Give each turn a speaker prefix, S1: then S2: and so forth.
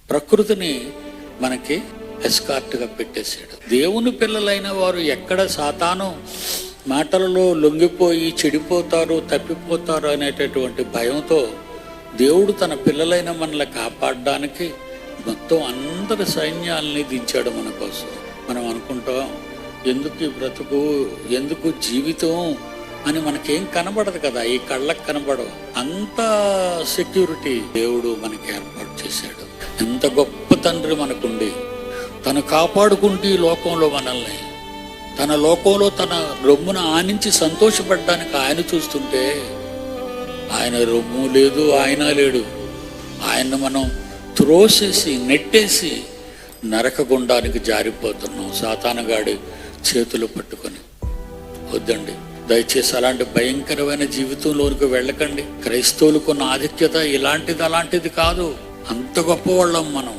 S1: ప్రకృతిని మనకి ఎస్కార్ట్గా పెట్టేశాడు. దేవుని పిల్లలైన వారు ఎక్కడ సాతాను మాటలలో లొంగిపోయి చెడిపోతారు, తప్పిపోతారు అనేటటువంటి భయంతో దేవుడు తన పిల్లలైన మనల్ని కాపాడడానికి మొత్తం అందరి సైన్యాలని దించాడు మన కోసం. మనం అనుకుంటాం, ఎందుకు ఈ బ్రతుకు, ఎందుకు జీవితం అని మనకేం కనబడదు కదా, ఈ కళ్ళకు కనబడవు. అంత సెక్యూరిటీ దేవుడు మనకి ఏర్పాటు చేశాడు. ఎంత గొప్ప తండ్రి మనకుండి తను కాపాడుకుంటూ ఈ లోకంలో మనల్ని, తన లోకంలో తన రొమ్మున ఆనించి సంతోషపడడానికి ఆయన చూస్తుంటే, ఆయన రొమ్ము లేదు, ఆయన లేడు. ఆయన్ని మనం త్రోసేసి నెట్టేసి నరకగుండానికి జారిపోతున్నాం సాతానుగాడి చేతులు పట్టుకొని. వద్దండి, దయచేసి అలాంటి భయంకరమైన జీవితంలోనికి వెళ్ళకండి. క్రైస్తవులకు ఉన్న ఆధిక్యత ఇలాంటిది అలాంటిది కాదు. అంత గొప్పవాళ్ళం మనం.